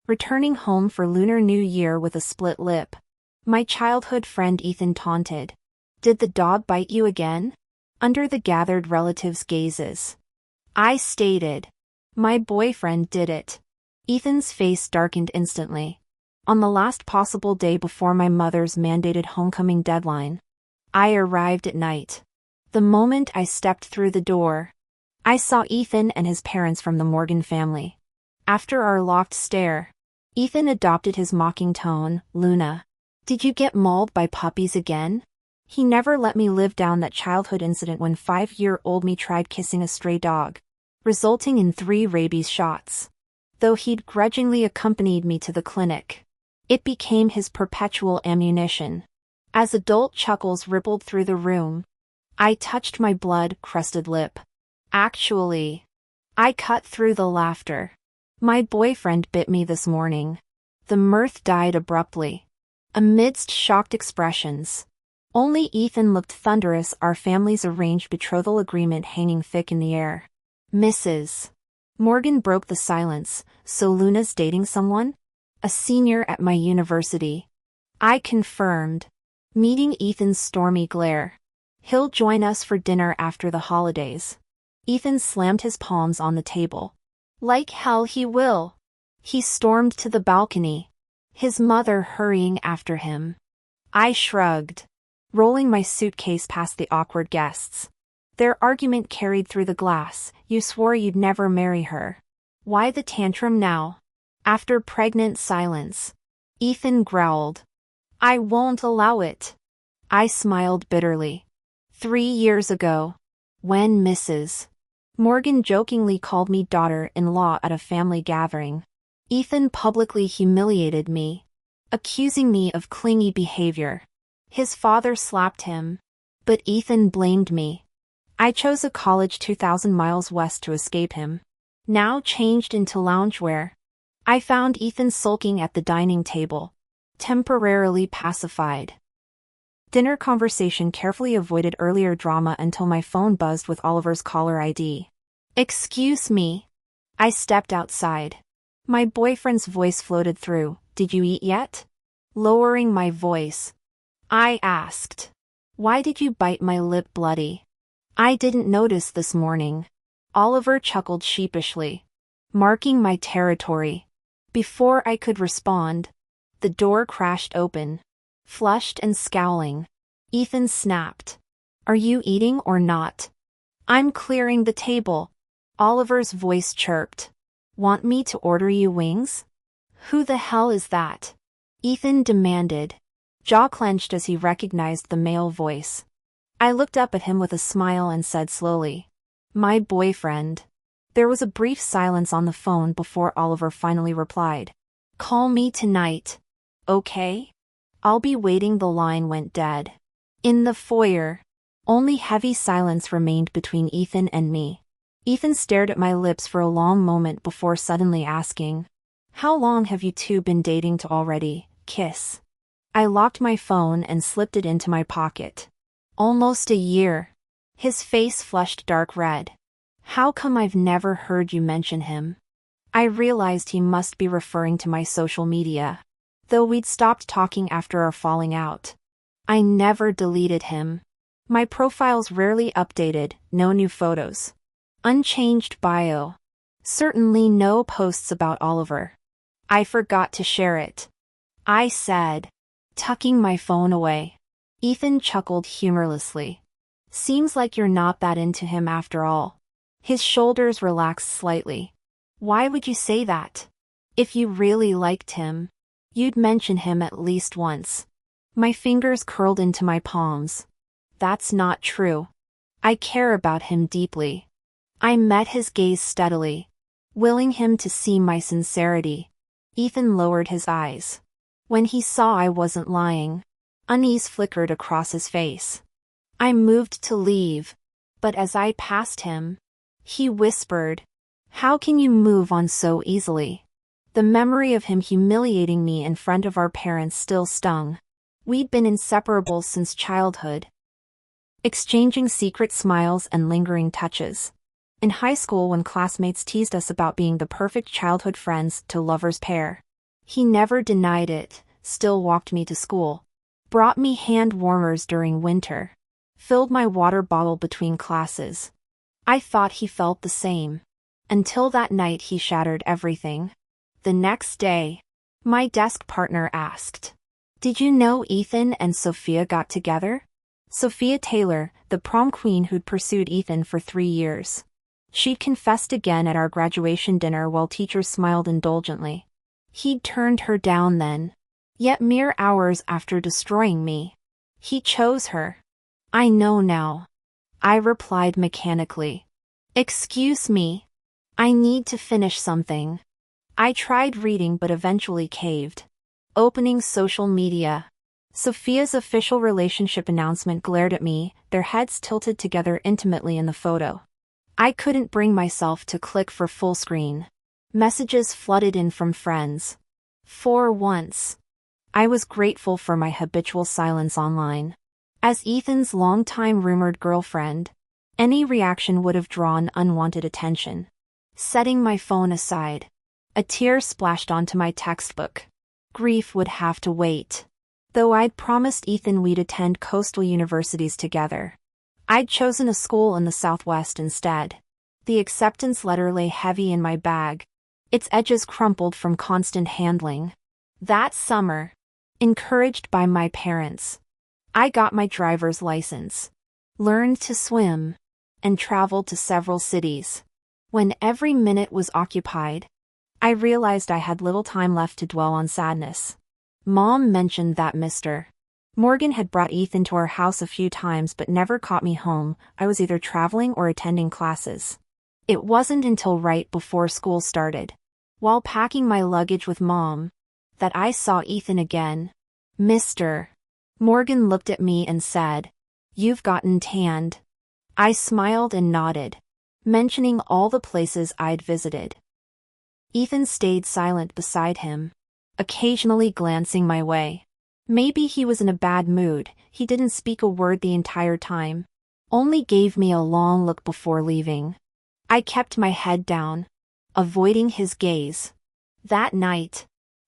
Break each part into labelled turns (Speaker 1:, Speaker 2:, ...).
Speaker 1: returning home for Lunar New Year with a split lip. My childhood friend Ethan taunted. Did the dog bite you again? Under the gathered relatives' gazes. I stated. My boyfriend did it. Ethan's face darkened instantly. On the last possible day before my mother's mandated homecoming deadline. I arrived at night. The moment I stepped through the door, I saw Ethan and his parents from the Morgan family. After our locked stare, Ethan adopted his mocking tone. Luna, did you get mauled by puppies again? He never let me live down that childhood incident when 5-year-old me tried kissing a stray dog, resulting in 3 rabies shots. Though he'd grudgingly accompanied me to the clinic, it became his perpetual ammunition. As adult chuckles rippled through the room, I touched my blood-crusted lip. Actually, I cut through the laughter. My boyfriend bit me this morning. The mirth died abruptly. Amidst shocked expressions, only Ethan looked thunderous, our family's arranged betrothal agreement hanging thick in the air. Mrs. Morgan broke the silence. So Luna's dating someone? A senior at my university. I confirmed, meeting Ethan's stormy glare. He'll join us for dinner after the holidays. Ethan slammed his palms on the table. Like hell he will. He stormed to the balcony, his mother hurrying after him. I shrugged, rolling my suitcase past the awkward guests. Their argument carried through the glass. You swore you'd never marry her. Why the tantrum now? After pregnant silence, Ethan growled. I won't allow it. I smiled bitterly. 3 years ago, when Mrs. Morgan jokingly called me daughter-in-law at a family gathering, Ethan publicly humiliated me, accusing me of clingy behavior. His father slapped him, but Ethan blamed me. I chose a college 2,000 miles west to escape him. Now changed into loungewear, I found Ethan sulking at the dining table, temporarily pacified. Dinner conversation carefully avoided earlier drama until my phone buzzed with Oliver's caller ID. Excuse me. I stepped outside. My boyfriend's voice floated through. Did you eat yet? Lowering my voice, I asked. Why did you bite my lip bloody? I didn't notice this morning. Oliver chuckled sheepishly, marking my territory. Before I could respond, the door crashed open. Flushed and scowling, Ethan snapped. Are you eating or not? I'm clearing the table. Oliver's voice chirped. Want me to order you wings? Who the hell is that? Ethan demanded, jaw clenched as he recognized the male voice. I looked up at him with a smile and said slowly, my boyfriend. There was a brief silence on the phone before Oliver finally replied. Call me tonight. Okay? I'll be waiting. The line went dead. In the foyer, only heavy silence remained between Ethan and me. Ethan stared at my lips for a long moment before suddenly asking, how long have you two been dating to already kiss? I locked my phone and slipped it into my pocket. Almost a year. His face flushed dark red. How come I've never heard you mention him? I realized he must be referring to my social media. Though we'd stopped talking after our falling out, I never deleted him. My profile's rarely updated, no new photos. Unchanged bio. Certainly no posts about Oliver. I forgot to share it. I said, tucking my phone away. Ethan chuckled humorlessly. Seems like you're not that into him after all. His shoulders relaxed slightly. Why would you say that? If you really liked him, you'd mention him at least once. My fingers curled into my palms. That's not true. I care about him deeply. I met his gaze steadily, willing him to see my sincerity. Ethan lowered his eyes. When he saw I wasn't lying, unease flickered across his face. I moved to leave, but as I passed him, he whispered, how can you move on so easily? The memory of him humiliating me in front of our parents still stung. We'd been inseparable since childhood, exchanging secret smiles and lingering touches. In high school, when classmates teased us about being the perfect childhood friends to lovers pair, He never denied it, still walked me to school, brought me hand warmers during winter, filled my water bottle between classes. I thought he felt the same. Until that night he shattered everything. The next day, my desk partner asked, "Did you know Ethan and Sophia got together?" Sophia Taylor, the prom queen who'd pursued Ethan for 3 years. She'd confessed again at our graduation dinner while teachers smiled indulgently. He'd turned her down then. Yet mere hours after destroying me, he chose her. "I know now," I replied mechanically. "Excuse me. I need to finish something." I tried reading but eventually caved. Opening social media. Sophia's official relationship announcement glared at me, their heads tilted together intimately in the photo. I couldn't bring myself to click for full screen. Messages flooded in from friends. For once, I was grateful for my habitual silence online. As Ethan's longtime rumored girlfriend, any reaction would have drawn unwanted attention. Setting my phone aside, a tear splashed onto my textbook. Grief would have to wait. Though I'd promised Ethan we'd attend coastal universities together, I'd chosen a school in the Southwest instead. The acceptance letter lay heavy in my bag, its edges crumpled from constant handling. That summer, encouraged by my parents, I got my driver's license, learned to swim, and traveled to several cities. When every minute was occupied, I realized I had little time left to dwell on sadness. Mom mentioned that Mr. Morgan had brought Ethan to our house a few times but never caught me home. I was either traveling or attending classes. It wasn't until right before school started, while packing my luggage with Mom, that I saw Ethan again. Mr. Morgan looked at me and said, "You've gotten tanned." I smiled and nodded, mentioning all the places I'd visited. Ethan stayed silent beside him, occasionally glancing my way. Maybe he was in a bad mood. He didn't speak a word the entire time, only gave me a long look before leaving. I kept my head down, avoiding his gaze. That night,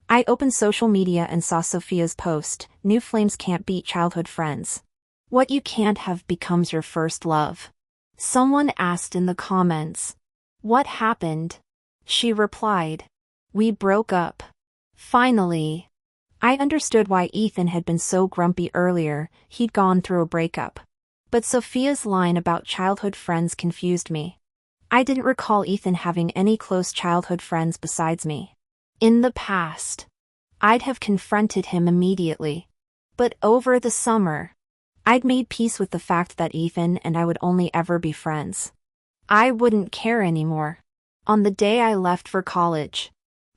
Speaker 1: I opened social media and saw Sophia's post, "New flames can't beat childhood friends. What you can't have becomes your first love." Someone asked in the comments, "What happened?" She replied, "We broke up." Finally, I understood why Ethan had been so grumpy earlier. He'd gone through a breakup. But Sophia's line about childhood friends confused me. I didn't recall Ethan having any close childhood friends besides me. In the past, I'd have confronted him immediately. But over the summer, I'd made peace with the fact that Ethan and I would only ever be friends. I wouldn't care anymore. On the day I left for college,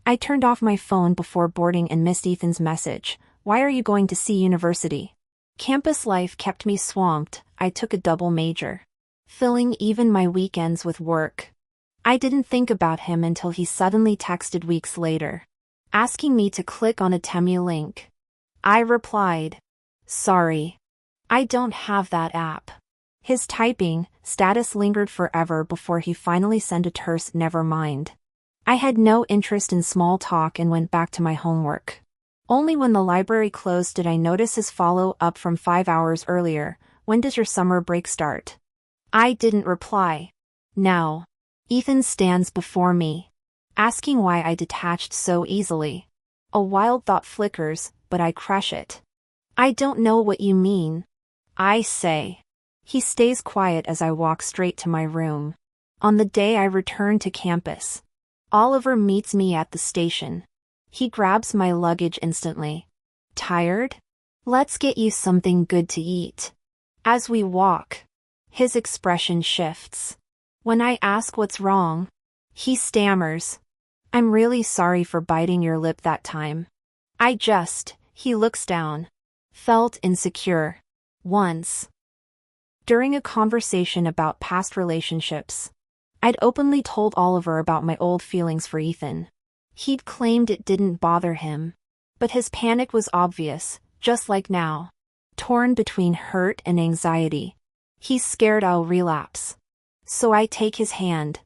Speaker 1: I turned off my phone before boarding and missed Ethan's message, "Why are you going to see university?" Campus life kept me swamped. I took a double major, filling even my weekends with work. I didn't think about him until he suddenly texted weeks later, asking me to click on a Temu link. I replied, "Sorry, I don't have that app." His typing status lingered forever before he finally sent a terse "never mind." I had no interest in small talk and went back to my homework. Only when the library closed did I notice his follow-up from 5 hours earlier, "When does your summer break start?" I didn't reply. Now, Ethan stands before me, asking why I detached so easily. A wild thought flickers, but I crush it. "I don't know what you mean," I say. He stays quiet as I walk straight to my room. On the day I return to campus, Oliver meets me at the station. He grabs my luggage instantly. "Tired? Let's get you something good to eat." As we walk, his expression shifts. When I ask what's wrong, he stammers, "I'm really sorry for biting your lip that time. He looks down. Felt insecure. Once. During a conversation about past relationships, I'd openly told Oliver about my old feelings for Ethan. He'd claimed it didn't bother him, but his panic was obvious, just like now. Torn between hurt and anxiety. He's scared I'll relapse. So I take his hand.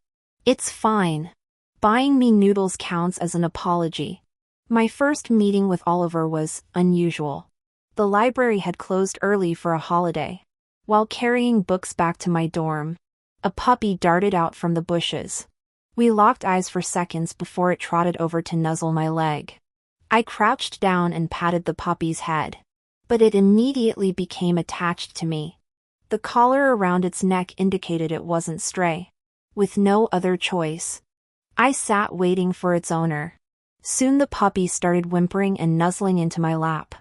Speaker 1: "It's fine. Buying me noodles counts as an apology." My first meeting with Oliver was unusual. The library had closed early for a holiday. While carrying books back to my dorm, a puppy darted out from the bushes. We locked eyes for seconds before it trotted over to nuzzle my leg. I crouched down and patted the puppy's head. But it immediately became attached to me. The collar around its neck indicated it wasn't stray. With no other choice, I sat waiting for its owner. Soon the puppy started whimpering and nuzzling into my lap,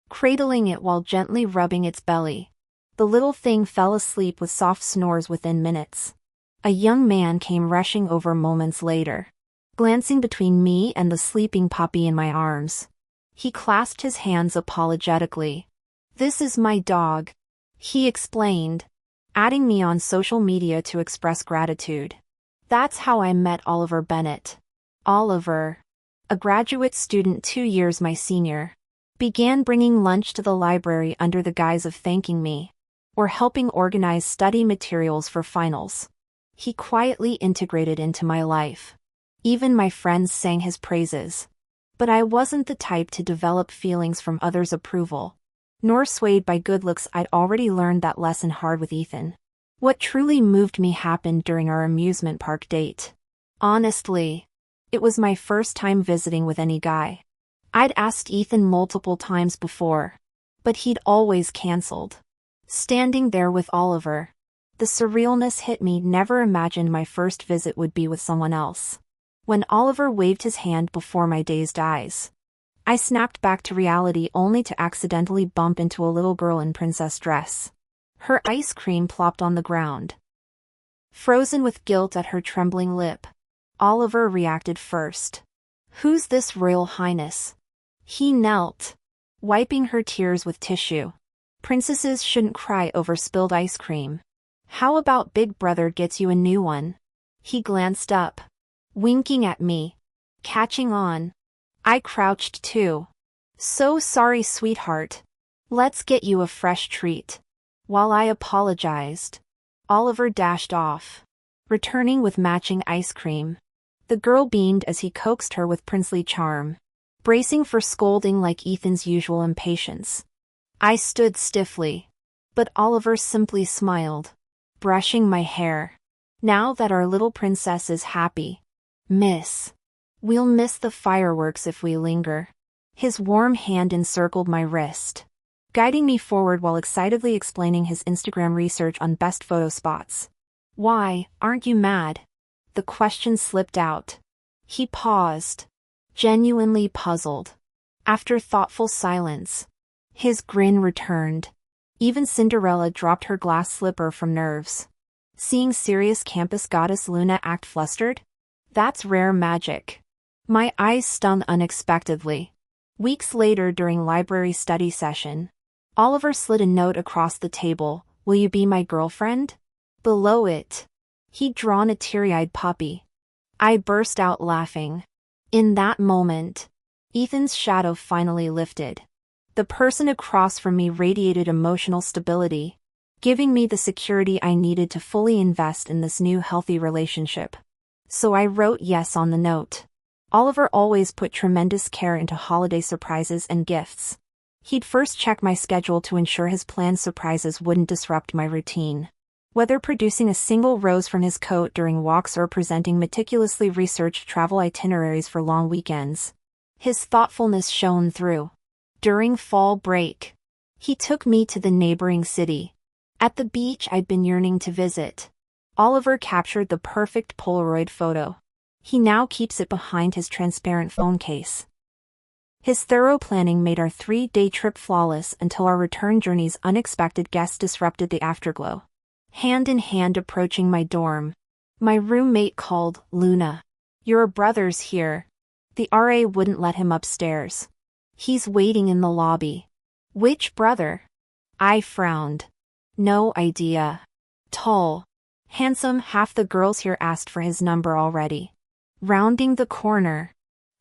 Speaker 1: cradling it while gently rubbing its belly. The little thing fell asleep with soft snores within minutes. A young man came rushing over moments later, glancing between me and the sleeping puppy in my arms. He clasped his hands apologetically. "This is my dog," he explained, adding me on social media to express gratitude. That's how I met Oliver Bennett. Oliver, a graduate student 2 years my senior, began bringing lunch to the library under the guise of thanking me, or helping organize study materials for finals. He quietly integrated into my life. Even my friends sang his praises. But I wasn't the type to develop feelings from others' approval, nor swayed by good looks. I'd already learned that lesson hard with Ethan. What truly moved me happened during our amusement park date. Honestly, it was my first time visiting with any guy. I'd asked Ethan multiple times before, but he'd always canceled. Standing there with Oliver, the surrealness hit me. Never imagined my first visit would be with someone else. When Oliver waved his hand before my dazed eyes, I snapped back to reality only to accidentally bump into a little girl in princess dress. Her ice cream plopped on the ground. Frozen with guilt at her trembling lip, Oliver reacted first. "Who's this Royal Highness?" He knelt, wiping her tears with tissue. "Princesses shouldn't cry over spilled ice cream. How about Big Brother gets you a new one?" He glanced up, winking at me, catching on. I crouched too. "So sorry, sweetheart. Let's get you a fresh treat." While I apologized, Oliver dashed off, returning with matching ice cream. The girl beamed as he coaxed her with princely charm, bracing for scolding like Ethan's usual impatience. I stood stiffly, but Oliver simply smiled, brushing my hair. "Now that our little princess is happy, miss, we'll miss the fireworks if we linger." His warm hand encircled my wrist, guiding me forward while excitedly explaining his Instagram research on best photo spots. "Why, aren't you mad?" The question slipped out. He paused, genuinely puzzled. After thoughtful silence, his grin returned. Even Cinderella dropped her glass slipper from nerves. Seeing serious campus goddess Luna act flustered? That's rare magic. My eyes stung unexpectedly. Weeks later during library study session, Oliver slid a note across the table. "Will you be my girlfriend?" Below it, he'd drawn a teary-eyed puppy. I burst out laughing. In that moment, Ethan's shadow finally lifted. The person across from me radiated emotional stability, giving me the security I needed to fully invest in this new healthy relationship. So I wrote yes on the note. Oliver always put tremendous care into holiday surprises and gifts. He'd first check my schedule to ensure his planned surprises wouldn't disrupt my routine. Whether producing a single rose from his coat during walks or presenting meticulously researched travel itineraries for long weekends, his thoughtfulness shone through. During fall break, he took me to the neighboring city. At the beach I'd been yearning to visit, Oliver captured the perfect Polaroid photo. He now keeps it behind his transparent phone case. His thorough planning made our 3-day trip flawless until our return journey's unexpected guest disrupted the afterglow. Hand in hand approaching my dorm, my roommate called, "Luna, your brother's here." The RA wouldn't let him upstairs. "He's waiting in the lobby." "Which brother?" I frowned. "No idea. Tall, handsome, half the girls here asked for his number already." Rounding the corner,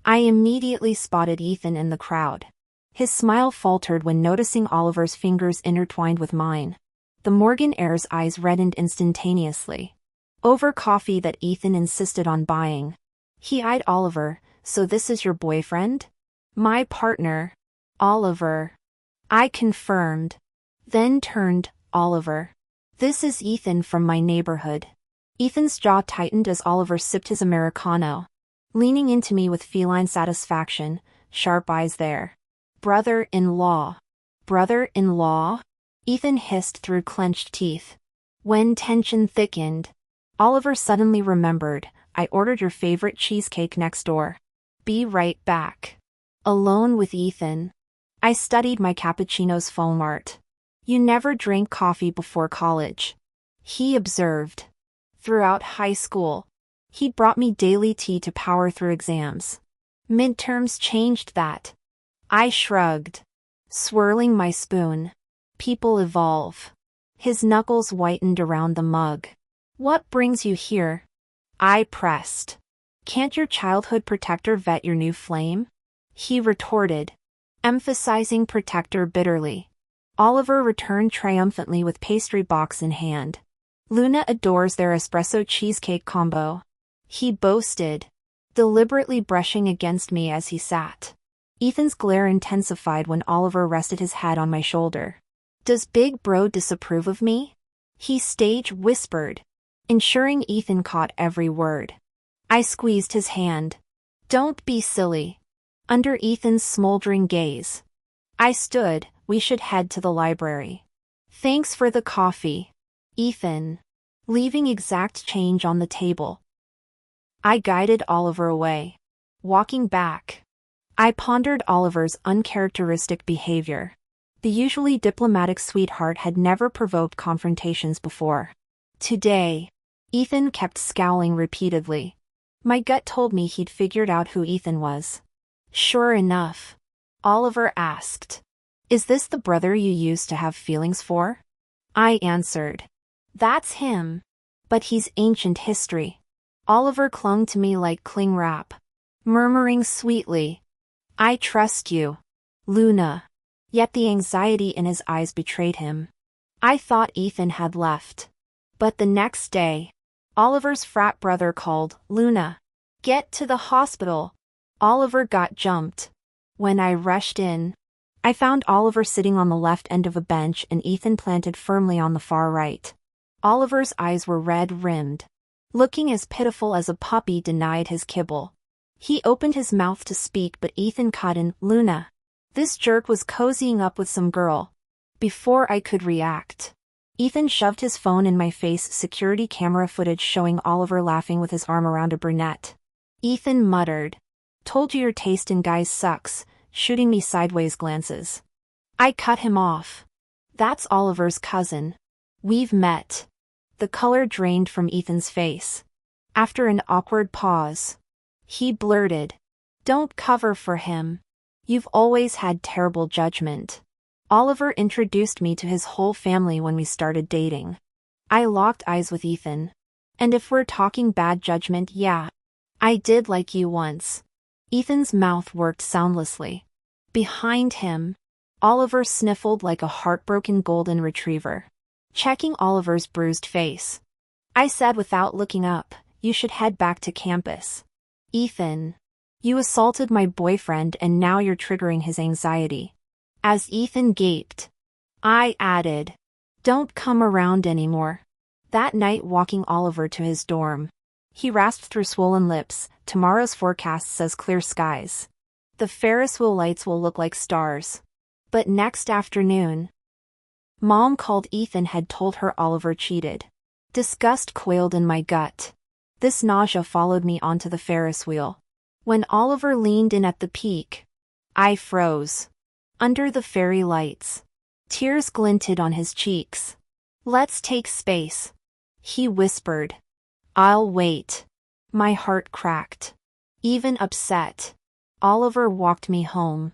Speaker 1: I immediately spotted Ethan in the crowd. His smile faltered when noticing Oliver's fingers intertwined with mine. The Morgan-heir's eyes reddened instantaneously. Over coffee that Ethan insisted on buying, he eyed Oliver. "So this is your boyfriend?" My partner. Oliver. I confirmed. Then turned, Oliver. This is Ethan from my neighborhood. Ethan's jaw tightened as Oliver sipped his Americano, leaning into me with feline satisfaction, sharp eyes there. Brother-in-law. Brother-in-law? Ethan hissed through clenched teeth. When tension thickened, Oliver suddenly remembered, I ordered your favorite cheesecake next door. Be right back. Alone with Ethan. I studied my cappuccino's foam art. You never drank coffee before college. He observed. Throughout high school, he brought me daily tea to power through exams. Midterms changed that. I shrugged, swirling my spoon. People evolve. His knuckles whitened around the mug. What brings you here? I pressed. Can't your childhood protector vet your new flame? He retorted, emphasizing protector bitterly. Oliver returned triumphantly with pastry box in hand. Luna adores their espresso cheesecake combo. He boasted, deliberately brushing against me as he sat. Ethan's glare intensified when Oliver rested his head on my shoulder. Does Big Bro disapprove of me? He stage whispered, ensuring Ethan caught every word. I squeezed his hand. Don't be silly. Under Ethan's smoldering gaze. I stood, we should head to the library. Thanks for the coffee, Ethan. Leaving exact change on the table. I guided Oliver away. Walking back, I pondered Oliver's uncharacteristic behavior. The usually diplomatic sweetheart had never provoked confrontations before. Today, Ethan kept scowling repeatedly. My gut told me he'd figured out who Ethan was. Sure enough, Oliver asked, is this the brother you used to have feelings for? I answered, that's him. But he's ancient history. Oliver clung to me like cling wrap, murmuring sweetly, I trust you, Luna. Yet the anxiety in his eyes betrayed him. I thought Ethan had left. But the next day, Oliver's frat brother called, Luna. Get to the hospital. Oliver got jumped. When I rushed in, I found Oliver sitting on the left end of a bench and Ethan planted firmly on the far right. Oliver's eyes were red-rimmed, looking as pitiful as a puppy denied his kibble. He opened his mouth to speak but Ethan caught in, Luna. This jerk was cozying up with some girl. Before I could react, Ethan shoved his phone in my face, security camera footage showing Oliver laughing with his arm around a brunette. Ethan muttered, told you your taste in guys sucks, shooting me sideways glances. I cut him off. That's Oliver's cousin. We've met. The color drained from Ethan's face. After an awkward pause, he blurted, don't cover for him. You've always had terrible judgment. Oliver introduced me to his whole family when we started dating. I locked eyes with Ethan. And if we're talking bad judgment, yeah. I did like you once. Ethan's mouth worked soundlessly. Behind him, Oliver sniffled like a heartbroken golden retriever, checking Oliver's bruised face. I said without looking up, you should head back to campus. Ethan. You assaulted my boyfriend and now you're triggering his anxiety. As Ethan gaped, I added, don't come around anymore. That night walking Oliver to his dorm, he rasped through swollen lips, tomorrow's forecast says clear skies. The Ferris wheel lights will look like stars. But next afternoon, Mom called. Ethan had told her Oliver cheated. Disgust quailed in my gut. This nausea followed me onto the Ferris wheel. When Oliver leaned in at the peak, I froze. Under the fairy lights, tears glinted on his cheeks. Let's take space, he whispered. I'll wait. My heart cracked. Even upset, Oliver walked me home.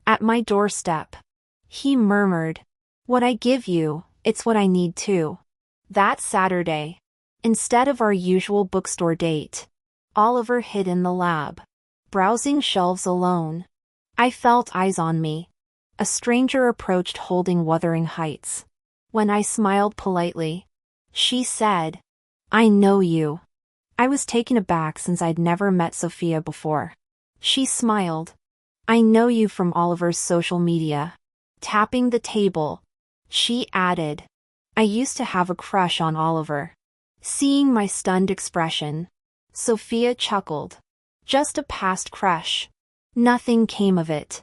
Speaker 1: At my doorstep, he murmured, what I give you, it's what I need too. That Saturday, instead of our usual bookstore date, Oliver hid in the lab, browsing shelves alone. I felt eyes on me. A stranger approached holding Wuthering Heights. When I smiled politely, she said, I know you. I was taken aback since I'd never met Sophia before. She smiled. I know you from Oliver's social media. Tapping the table, she added. I used to have a crush on Oliver. Seeing my stunned expression, Sophia chuckled. Just a past crush. Nothing came of it.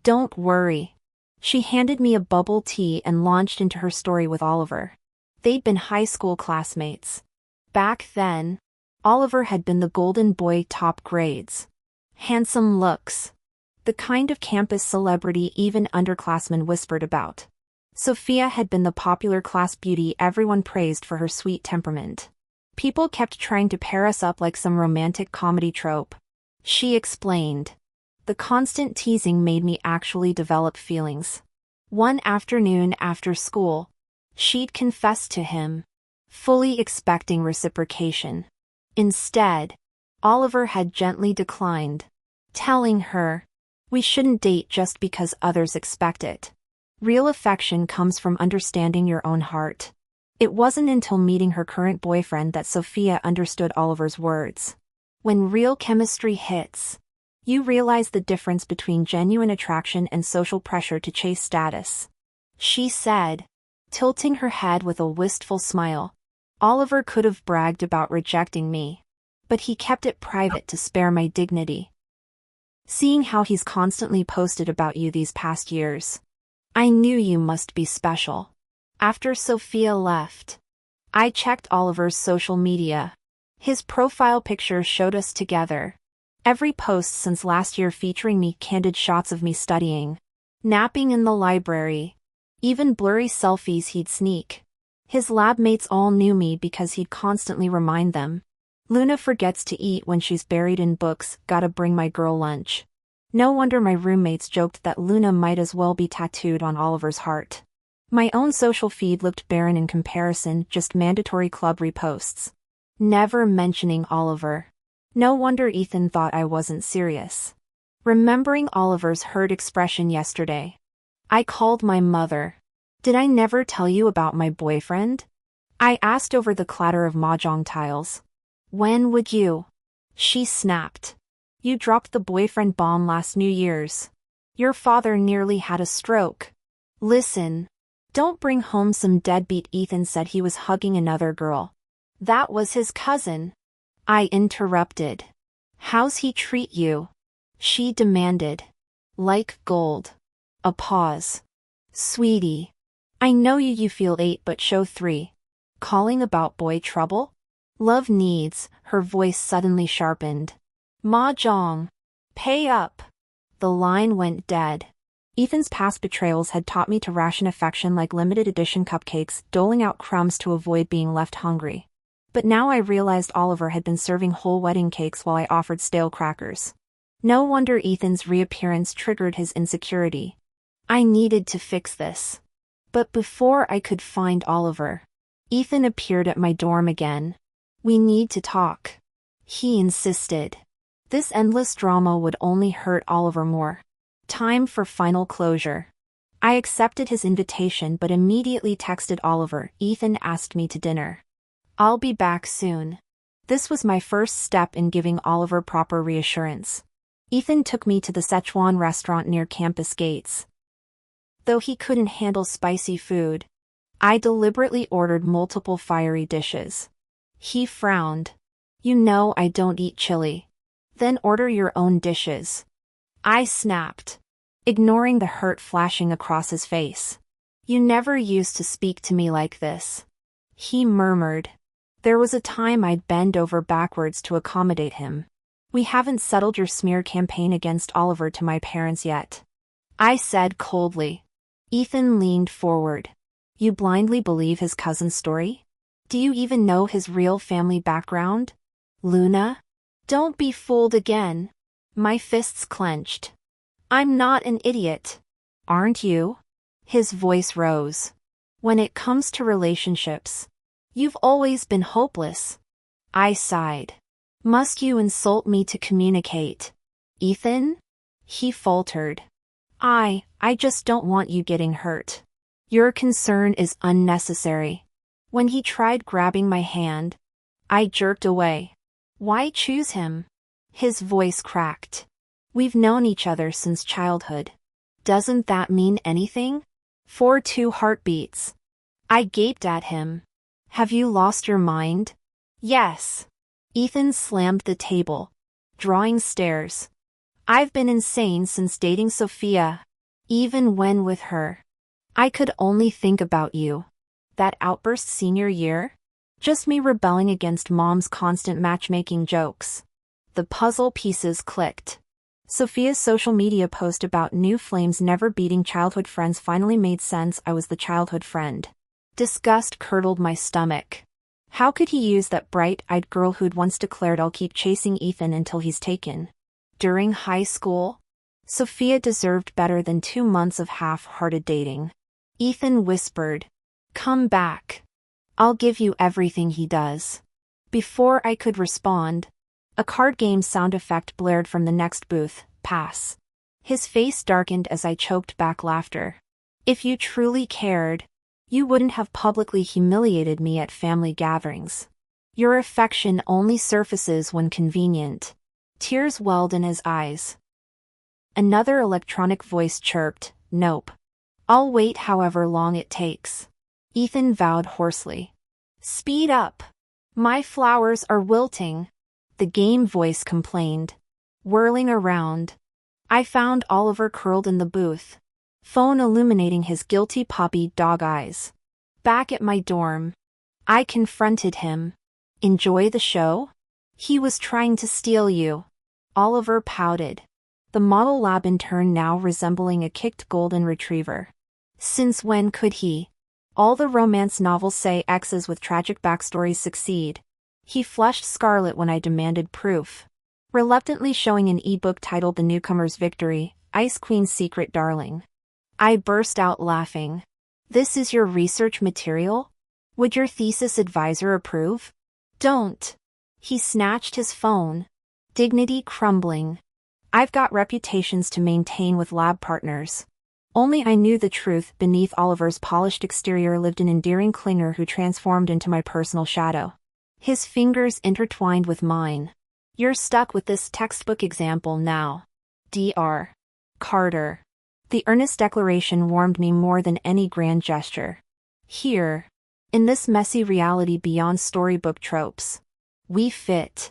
Speaker 1: Don't worry. She handed me a bubble tea and launched into her story with Oliver. They'd been high school classmates. Back then, Oliver had been the golden boy, top grades. Handsome looks. The kind of campus celebrity even underclassmen whispered about. Sophia had been the popular class beauty everyone praised for her sweet temperament. People kept trying to pair us up like some romantic comedy trope. She explained. The constant teasing made me actually develop feelings. One afternoon after school, she'd confessed to him, fully expecting reciprocation. Instead, Oliver had gently declined, telling her, we shouldn't date just because others expect it. Real affection comes from understanding your own heart. It wasn't until meeting her current boyfriend that Sophia understood Oliver's words. When real chemistry hits, you realize the difference between genuine attraction and social pressure to chase status. She said, tilting her head with a wistful smile. Oliver could have bragged about rejecting me, but he kept it private to spare my dignity. Seeing how he's constantly posted about you these past years, I knew you must be special. After Sophia left, I checked Oliver's social media. His profile picture showed us together. Every post since last year featuring me, candid shots of me studying, napping in the library, even blurry selfies he'd sneak. His lab mates all knew me because he'd constantly remind them. Luna forgets to eat when she's buried in books, gotta bring my girl lunch. No wonder my roommates joked that Luna might as well be tattooed on Oliver's heart. My own social feed looked barren in comparison, just mandatory club reposts. Never mentioning Oliver. No wonder Ethan thought I wasn't serious. Remembering Oliver's hurt expression yesterday, I called my mother. Did I never tell you about my boyfriend? I asked over the clatter of mahjong tiles. When would you? She snapped. You dropped the boyfriend bomb last New Year's. Your father nearly had a stroke. Listen. Don't bring home some deadbeat. Ethan said he was hugging another girl. That was his cousin. I interrupted. How's he treat you? She demanded. Like gold. A pause. Sweetie. I know you feel 8 but show 3. Calling about boy trouble? Love needs, her voice suddenly sharpened. Mahjong. Pay up. The line went dead. Ethan's past betrayals had taught me to ration affection like limited edition cupcakes, doling out crumbs to avoid being left hungry. But now I realized Oliver had been serving whole wedding cakes while I offered stale crackers. No wonder Ethan's reappearance triggered his insecurity. I needed to fix this. But before I could find Oliver, Ethan appeared at my dorm again. We need to talk. He insisted. This endless drama would only hurt Oliver more. Time for final closure. I accepted his invitation but immediately texted Oliver. Ethan asked me to dinner. I'll be back soon. This was my first step in giving Oliver proper reassurance. Ethan took me to the Szechuan restaurant near campus gates. Though he couldn't handle spicy food, I deliberately ordered multiple fiery dishes. He frowned. You know I don't eat chili. Then order your own dishes. I snapped, ignoring the hurt flashing across his face. You never used to speak to me like this. He murmured. There was a time I'd bend over backwards to accommodate him. We haven't settled your smear campaign against Oliver to my parents yet. I said coldly. Ethan leaned forward. You blindly believe his cousin's story? Do you even know his real family background? Luna? Don't be fooled again. My fists clenched. I'm not an idiot. Aren't you? His voice rose. When it comes to relationships, you've always been hopeless. I sighed. Must you insult me to communicate? Ethan? He faltered. I just don't want you getting hurt. Your concern is unnecessary. When he tried grabbing my hand, I jerked away. Why choose him? His voice cracked. We've known each other since childhood. Doesn't that mean anything? 4-2 heartbeats. I gaped at him. Have you lost your mind? Yes. Ethan slammed the table, drawing stares. I've been insane since dating Sophia. Even when with her, I could only think about you. That outburst senior year? Just me rebelling against mom's constant matchmaking jokes. The puzzle pieces clicked. Sophia's social media post about new flames never beating childhood friends finally made sense. I was the childhood friend. Disgust curdled my stomach. How could he use that bright-eyed girl who'd once declared I'll keep chasing Ethan until he's taken? During high school, Sophia deserved better than 2 months of half-hearted dating. Ethan whispered, "Come back. I'll give you everything he does." Before I could respond, a card game sound effect blared from the next booth. Pass. His face darkened as I choked back laughter. If you truly cared, you wouldn't have publicly humiliated me at family gatherings. Your affection only surfaces when convenient. Tears welled in his eyes. Another electronic voice chirped, "Nope. I'll wait however long it takes." Ethan vowed hoarsely. "Speed up. My flowers are wilting," the game voice complained. Whirling around, I found Oliver curled in the booth, phone illuminating his guilty puppy dog eyes. Back at my dorm, I confronted him. "Enjoy the show? He was trying to steal you." Oliver pouted, the model lab intern now resembling a kicked golden retriever. Since when could he? All the romance novels say exes with tragic backstories succeed. He flushed scarlet when I demanded proof, reluctantly showing an ebook titled The Newcomer's Victory, Ice Queen's Secret Darling. I burst out laughing. "This is your research material? Would your thesis advisor approve?" "Don't." He snatched his phone, dignity crumbling. "I've got reputations to maintain with lab partners." Only I knew the truth. Beneath Oliver's polished exterior lived an endearing clinger who transformed into my personal shadow. His fingers intertwined with mine. "You're stuck with this textbook example now. Dr. Carter." The earnest declaration warmed me more than any grand gesture. Here, in this messy reality beyond storybook tropes, we fit.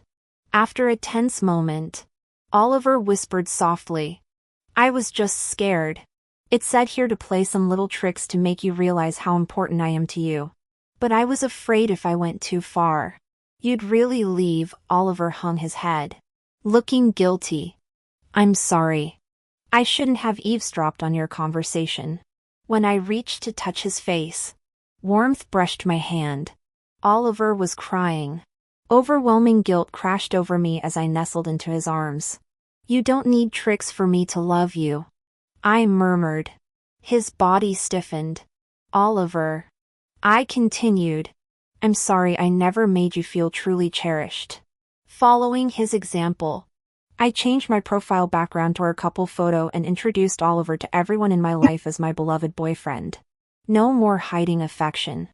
Speaker 1: After a tense moment, Oliver whispered softly, "I was just scared. It said here to play some little tricks to make you realize how important I am to you. But I was afraid if I went too far, you'd really leave." Oliver hung his head, looking guilty. "I'm sorry. I shouldn't have eavesdropped on your conversation." When I reached to touch his face, warmth brushed my hand. Oliver was crying. Overwhelming guilt crashed over me as I nestled into his arms. "You don't need tricks for me to love you," I murmured. His body stiffened. "Oliver," I continued, "I'm sorry I never made you feel truly cherished." Following his example, I changed my profile background to our couple photo and introduced Oliver to everyone in my life as my beloved boyfriend. No more hiding affection.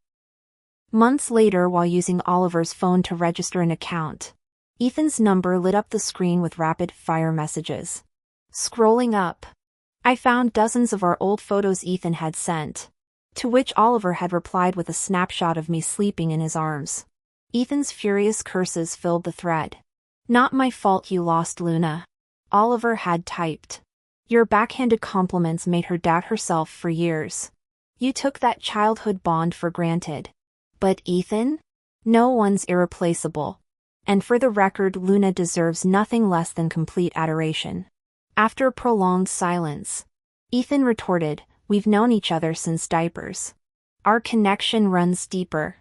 Speaker 1: Months later, while using Oliver's phone to register an account, Ethan's number lit up the screen with rapid-fire messages. Scrolling up, I found dozens of our old photos Ethan had sent, to which Oliver had replied with a snapshot of me sleeping in his arms. Ethan's furious curses filled the thread. "Not my fault you lost Luna," Oliver had typed. "Your backhanded compliments made her doubt herself for years. You took that childhood bond for granted. But Ethan? No one's irreplaceable. And for the record, Luna deserves nothing less than complete adoration." After prolonged silence, Ethan retorted, "We've known each other since diapers. Our connection runs deeper.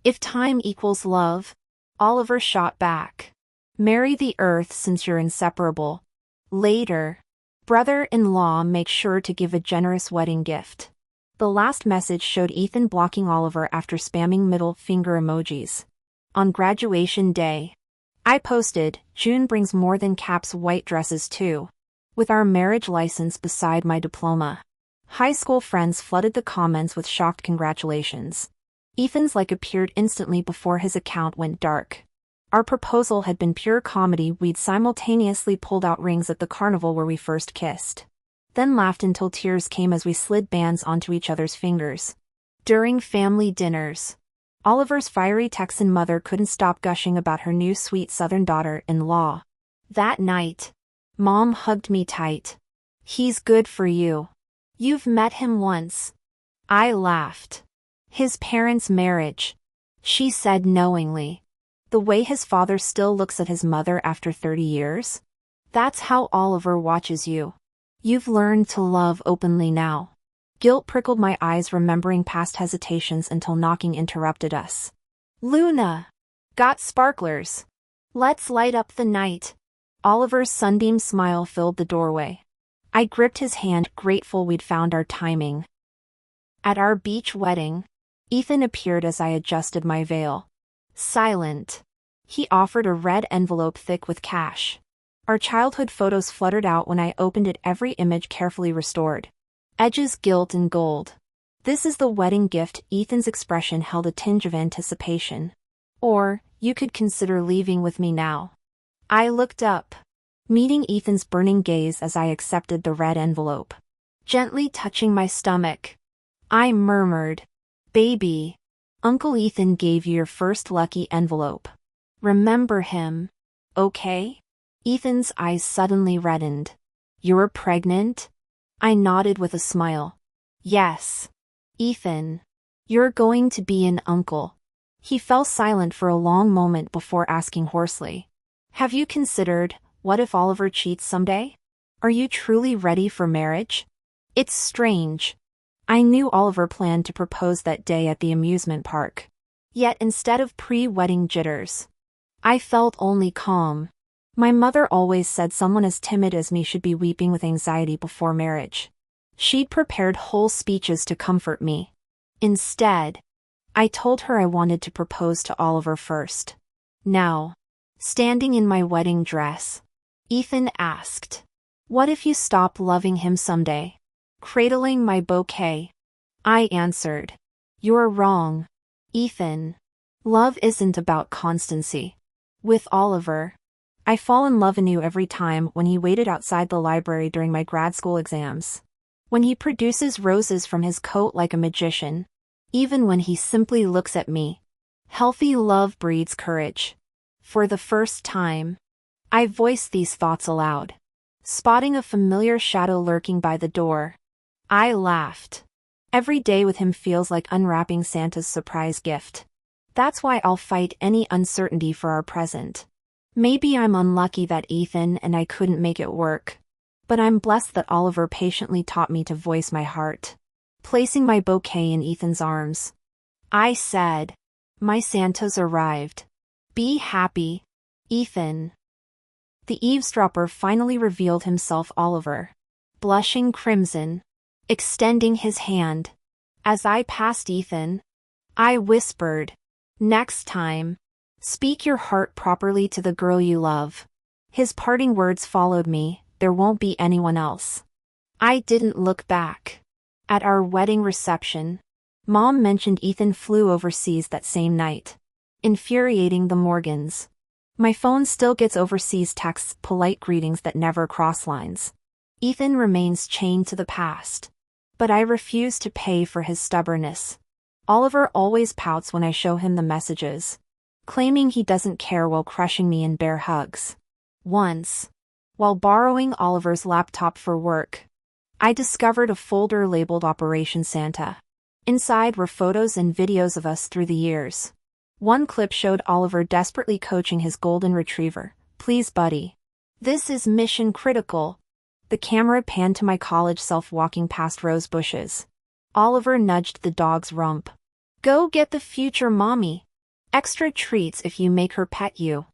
Speaker 1: If time equals love," Oliver shot back, "marry the earth since you're inseparable. Later, brother-in-law, make sure to give a generous wedding gift." The last message showed Ethan blocking Oliver after spamming middle finger emojis. On graduation day, I posted, "June brings more than caps, white dresses too," with our marriage license beside my diploma. High school friends flooded the comments with shocked congratulations. Ethan's like appeared instantly before his account went dark. Our proposal had been pure comedy. We'd simultaneously pulled out rings at the carnival where we first kissed, then laughed until tears came as we slid bands onto each other's fingers. During family dinners, Oliver's fiery Texan mother couldn't stop gushing about her new sweet Southern daughter-in-law. That night, Mom hugged me tight. "He's good for you. You've met him once." I laughed. "His parents' marriage," she said knowingly. "The way his father still looks at his mother after 30 years? That's how Oliver watches you. You've learned to love openly now." Guilt prickled my eyes remembering past hesitations until knocking interrupted us. "Luna! Got sparklers? Let's light up the night." Oliver's sunbeam smile filled the doorway. I gripped his hand, grateful we'd found our timing. At our beach wedding, Ethan appeared as I adjusted my veil. Silent. He offered a red envelope thick with cash. Our childhood photos fluttered out when I opened it, every image carefully restored. Edges gilt and gold. "This is the wedding gift." Ethan's expression held a tinge of anticipation. "Or, you could consider leaving with me now." I looked up, meeting Ethan's burning gaze as I accepted the red envelope. Gently touching my stomach, I murmured, "Baby, Uncle Ethan gave you your first lucky envelope. Remember him, okay?" Ethan's eyes suddenly reddened. "You're pregnant?" I nodded with a smile. "Yes. Ethan, you're going to be an uncle." He fell silent for a long moment before asking hoarsely, "Have you considered, what if Oliver cheats someday? Are you truly ready for marriage?" It's strange. I knew Oliver planned to propose that day at the amusement park. Yet instead of pre-wedding jitters, I felt only calm. My mother always said someone as timid as me should be weeping with anxiety before marriage. She'd prepared whole speeches to comfort me. Instead, I told her I wanted to propose to Oliver first. Now, standing in my wedding dress, Ethan asked, "What if you stop loving him someday?" Cradling my bouquet, I answered, "You're wrong, Ethan. Love isn't about constancy." With Oliver, I fall in love anew every time when he waited outside the library during my grad school exams. When he produces roses from his coat like a magician. Even when he simply looks at me. Healthy love breeds courage. For the first time, I voiced these thoughts aloud. Spotting a familiar shadow lurking by the door, I laughed. Every day with him feels like unwrapping Santa's surprise gift. That's why I'll fight any uncertainty for our present. Maybe I'm unlucky that Ethan and I couldn't make it work. But I'm blessed that Oliver patiently taught me to voice my heart. Placing my bouquet in Ethan's arms, I said, "My Santa's arrived. Be happy, Ethan." The eavesdropper finally revealed himself, Oliver, blushing crimson, extending his hand. As I passed Ethan, I whispered, "Next time, speak your heart properly to the girl you love." His parting words followed me, "There won't be anyone else." I didn't look back. At our wedding reception, Mom mentioned Ethan flew overseas that same night, infuriating the Morgans. My phone still gets overseas texts, polite greetings that never cross lines. Ethan remains chained to the past. But I refuse to pay for his stubbornness. Oliver always pouts when I show him the messages, claiming he doesn't care while crushing me in bear hugs. Once, while borrowing Oliver's laptop for work, I discovered a folder labeled Operation Santa. Inside were photos and videos of us through the years. One clip showed Oliver desperately coaching his golden retriever. "Please, buddy. This is mission critical." The camera panned to my college self walking past rose bushes. Oliver nudged the dog's rump. "Go get the future mommy. Extra treats if you make her pet you."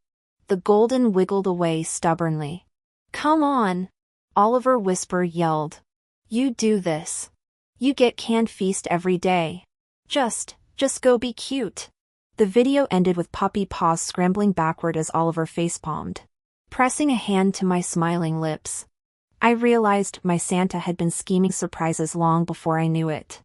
Speaker 1: The golden wiggled away stubbornly. "Come on," Oliver Whisper yelled. "You do this. You get canned feast every day. Just go be cute." The video ended with puppy paws scrambling backward as Oliver facepalmed, pressing a hand to my smiling lips. I realized my Santa had been scheming surprises long before I knew it.